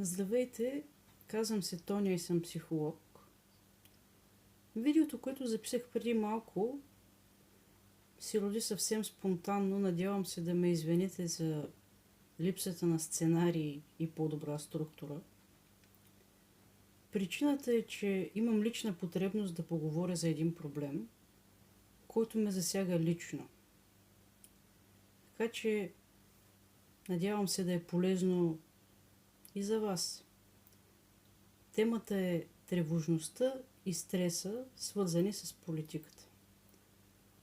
Здравейте, казвам се Тоня и съм психолог. Видеото, което записах преди малко, се роди съвсем спонтанно. Надявам се да ме извините за липсата на сценарий и по-добра структура. Причината е, че имам лична потребност да поговоря за един проблем, който ме засяга лично. Така че надявам се да е полезно и за вас. Темата е тревожността и стреса, свързани с политиката.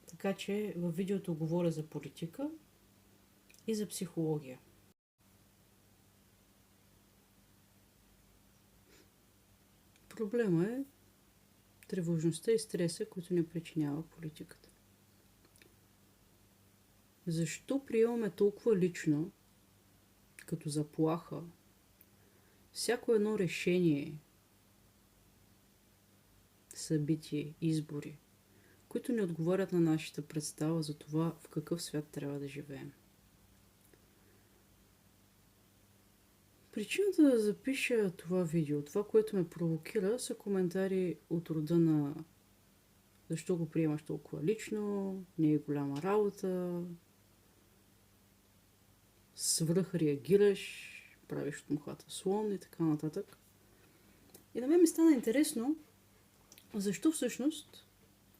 Така че във видеото говоря за политика и за психология. Проблема е тревожността и стреса, които ни причинява политиката. Защо приемаме толкова лично, като заплаха, всяко едно решение, събитие, избори, които не отговарят на нашата представа за това в какъв свят трябва да живеем? Причината да запиша това видео, това, което ме провокира, са коментари от рода на защо го приемаш толкова лично, не е голяма работа, свръхреагираш, правиш от мухата слон и така нататък. И на мен ми стана интересно, защо всъщност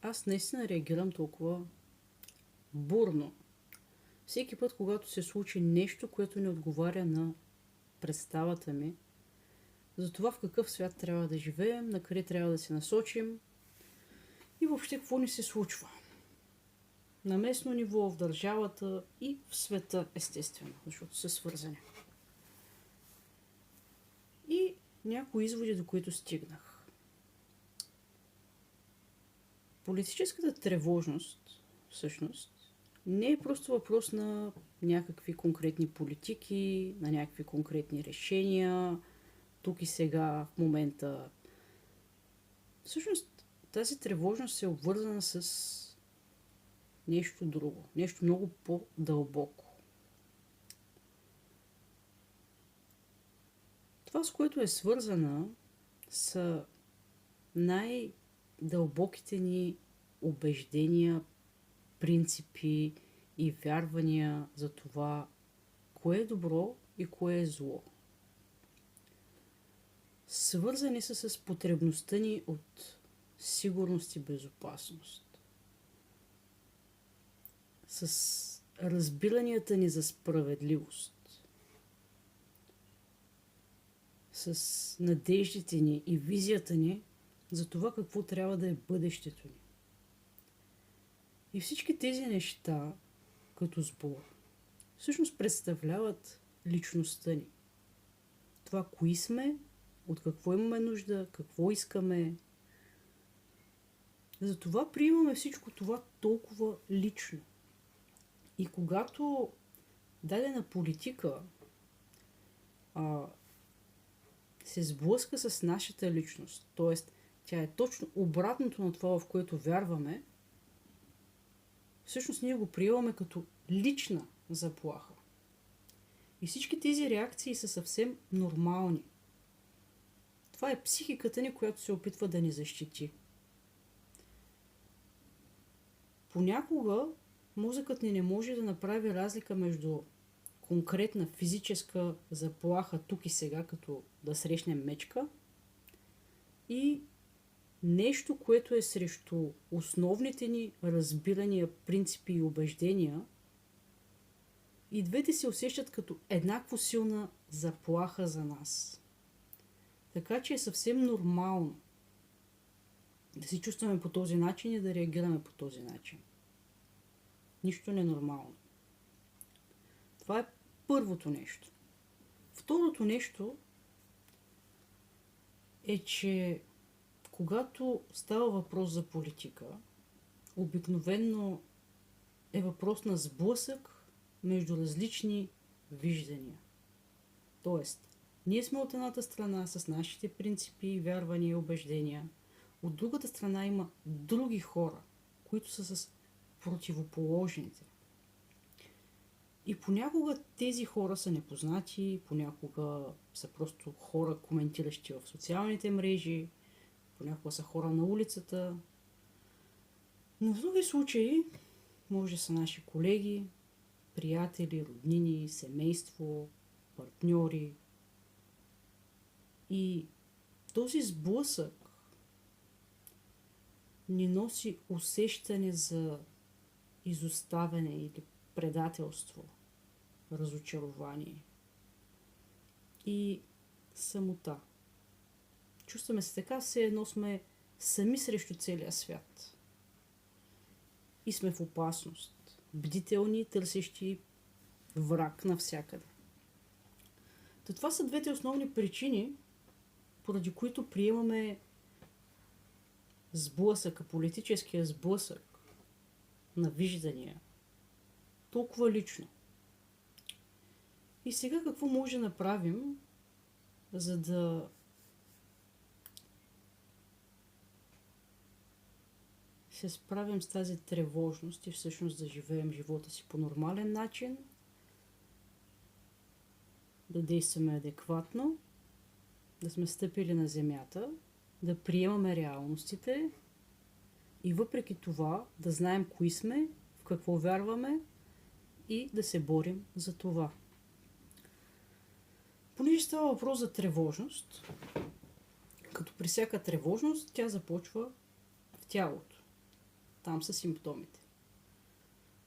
аз наистина реагирам толкова бурно. Всеки път, когато се случи нещо, което не отговаря на представата ми за това в какъв свят трябва да живеем, на къде трябва да се насочим и въобще какво ни се случва. На местно ниво, в държавата и в света, естествено, защото са свързани. И някои изводи, до които стигнах. Политическата тревожност, всъщност, не е просто въпрос на някакви конкретни политики, на някакви конкретни решения, тук и сега, в момента. Всъщност, тази тревожност е обвързана с нещо друго, нещо много по-дълбоко. Това, с което е свързана, са най-дълбоките ни убеждения, принципи и вярвания за това, кое е добро и кое е зло. Свързани са с потребността ни от сигурност и безопасност. С разбиранията ни за справедливост. С надеждите ни и визията ни за това какво трябва да е бъдещето ни. И всички тези неща, като сбор, всъщност представляват личността ни. Това, кои сме, от какво имаме нужда, какво искаме. Затова приемаме всичко това толкова лично. И когато дадена политика се сблъска с нашата личност, т.е. тя е точно обратното на това, в което вярваме, всъщност ние го приемаме като лична заплаха. И всички тези реакции са съвсем нормални. Това е психиката ни, която се опитва да ни защити. Понякога мозъкът ни не може да направи разлика между конкретна физическа заплаха тук и сега, като да срещнем мечка, и нещо, което е срещу основните ни разбирания, принципи и убеждения, и двете се усещат като еднакво силна заплаха за нас. Така че е съвсем нормално да се чувстваме по този начин и да реагираме по този начин. Нищо не е нормално. Това е първото нещо. Второто нещо е, че когато става въпрос за политика, обикновено е въпрос на сблъсък между различни виждания. Тоест, ние сме от едната страна с нашите принципи, вярвания и убеждения. От другата страна има други хора, които са с противоположните. И понякога тези хора са непознати, понякога са просто хора, коментиращи в социалните мрежи, понякога са хора на улицата. Но в други случаи може да са наши колеги, приятели, роднини, семейство, партньори. И този сблъсък ни носи усещане за изоставяне или предателство, разочарование и самота. Чувстваме се така, все едно сме сами срещу целия свят. И сме в опасност. Бдителни, търсещи враг навсякъде. Това са двете основни причини, поради които приемаме сблъсъка, политическия сблъсък на виждания толкова лично. И сега какво може да направим, за да се справим с тази тревожност и всъщност да живеем живота си по нормален начин, да действаме адекватно, да сме стъпили на земята, да приемаме реалностите и въпреки това да знаем кои сме, в какво вярваме и да се борим за това. Понеже става въпрос за тревожност, като при всяка тревожност тя започва в тялото. Там са симптомите.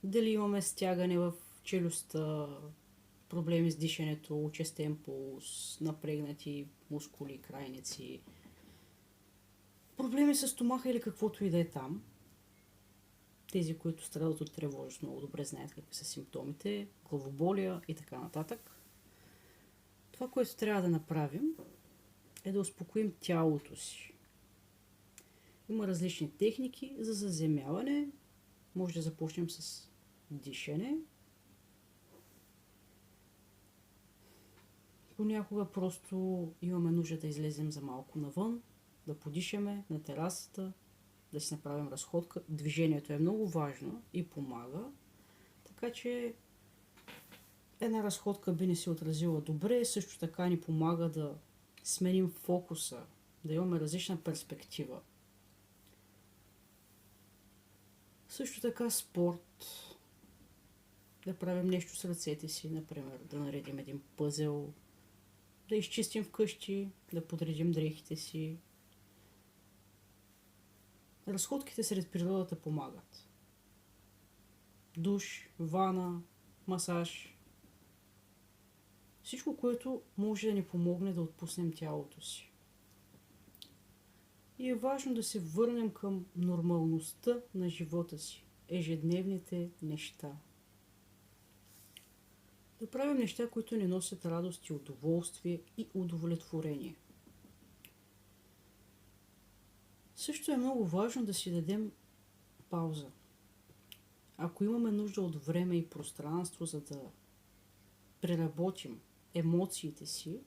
Дали имаме стягане в челюстта, проблеми с дишането, участен пулс, напрегнати мускули, крайници, проблеми с стомаха или каквото и да е там. Тези, които страдат от тревожност, много добре знаят какви са симптомите, главоболия и така нататък. Това, което трябва да направим, е да успокоим тялото си. Има различни техники за заземяване. Може да започнем с дишане. Понякога просто имаме нужда да излезем за малко навън, да подишаме на терасата, да си направим разходка. Движението е много важно и помага, така че една разходка би ни се отразила добре, също така ни помага да сменим фокуса, да имаме различна перспектива. Също така спорт, да правим нещо с ръцете си, например да наредим един пъзел, да изчистим вкъщи, да подредим дрехите си. Разходките сред природата помагат. Душ, вана, масаж. Всичко, което може да ни помогне да отпуснем тялото си. И е важно да се върнем към нормалността на живота си, ежедневните неща. Да правим неща, които ни носят радост и удоволствие и удовлетворение. Също е много важно да си дадем пауза. Ако имаме нужда от време и пространство, за да преработим емоциите си,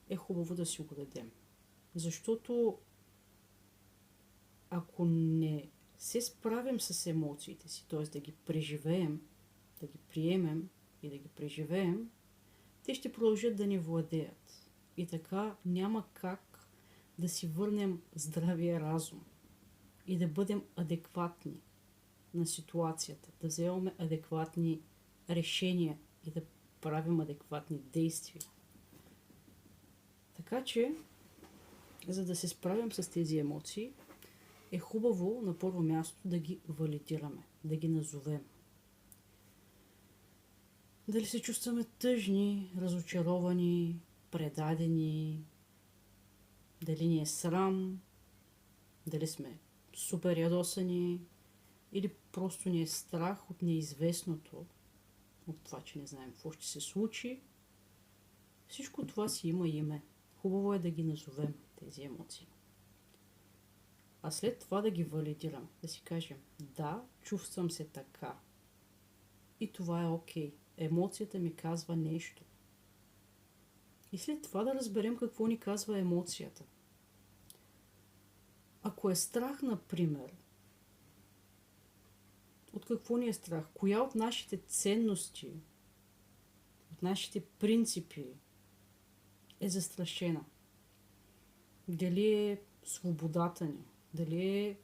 е хубаво да си го дадем. Защото ако не се справим с емоциите си, т.е. да ги преживеем, да ги приемем и да ги преживеем, те ще продължат да ни владеят. И така няма как да си върнем здравия разум и да бъдем адекватни на ситуацията, да вземаме адекватни решения и да правим адекватни действия. Така че, за да се справим с тези емоции, е хубаво на първо място да ги валидираме, да ги назовем. Дали се чувстваме тъжни, разочаровани, предадени, дали ни е срам, дали сме супер ядосани или просто ни е страх от неизвестното, от това, че не знаем какво ще се случи. Всичко това си има име. Хубаво е да ги назовем тези емоции. А след това да ги валидираме, да си кажем, да, чувствам се така. И това е окей. Емоцията ми казва нещо. И след това да разберем какво ни казва емоцията. Ако е страх, например, От какво ни е страх? Коя от нашите ценности, от нашите принципи е застрашена? Дали е свободата ни? Дали е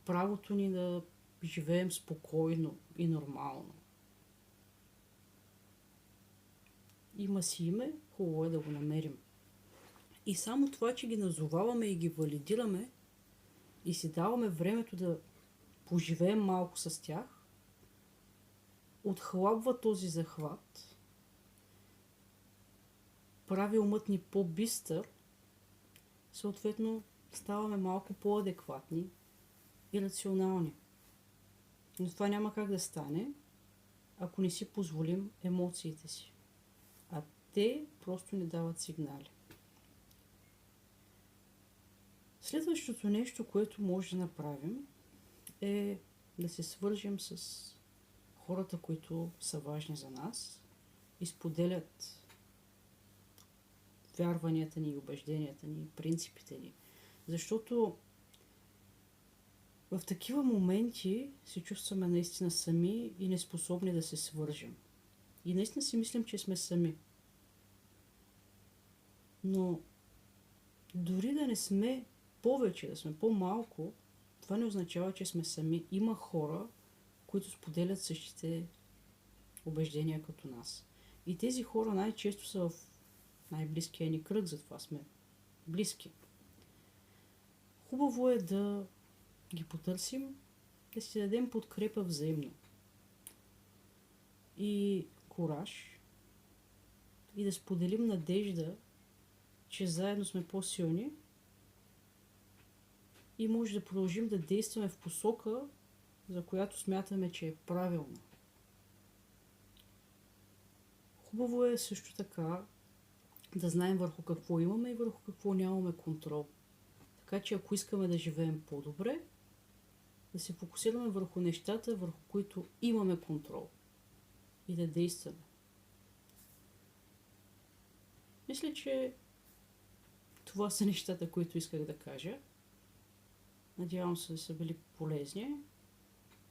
правото ни да живеем спокойно и нормално? Има си име, хубаво е да го намерим. И само това, че ги назоваваме и ги валидираме и си даваме времето да поживеем малко с тях, отхлабва този захват, прави умът ни по-бистър, съответно ставаме малко по-адекватни и рационални. Но това няма как да стане, ако не си позволим емоциите си. А те просто ни дават сигнали. Следващото нещо, което може да направим, е да се свържем с хората, които са важни за нас и споделят вярванията ни, убежденията ни, принципите ни. Защото в такива моменти се чувстваме наистина сами и неспособни да се свържем. И наистина си мислим, че сме сами. Но дори да не сме повече, да сме по-малко, това не означава, че сме сами. Има хора, които споделят същите убеждения като нас. И тези хора най-често са в най-близкия ни кръг, затова сме близки. Хубаво е да ги потърсим, да си дадем подкрепа взаимно. И кураж, и да споделим надежда, че заедно сме по-силни и може да продължим да действаме в посока, за която смятаме, че е правилна. Хубаво е също така да знаем върху какво имаме и върху какво нямаме контрол. Така че ако искаме да живеем по-добре, да се фокусираме върху нещата, върху които имаме контрол и да действаме. Мисля, че това са нещата, които исках да кажа. Надявам се да са били полезни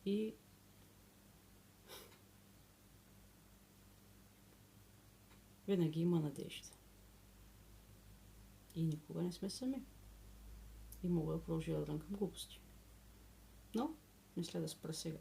и винаги има надежда. И никога не сме сами. И мога да продължа да дрънкам глупости. Но, мисля да спра сега.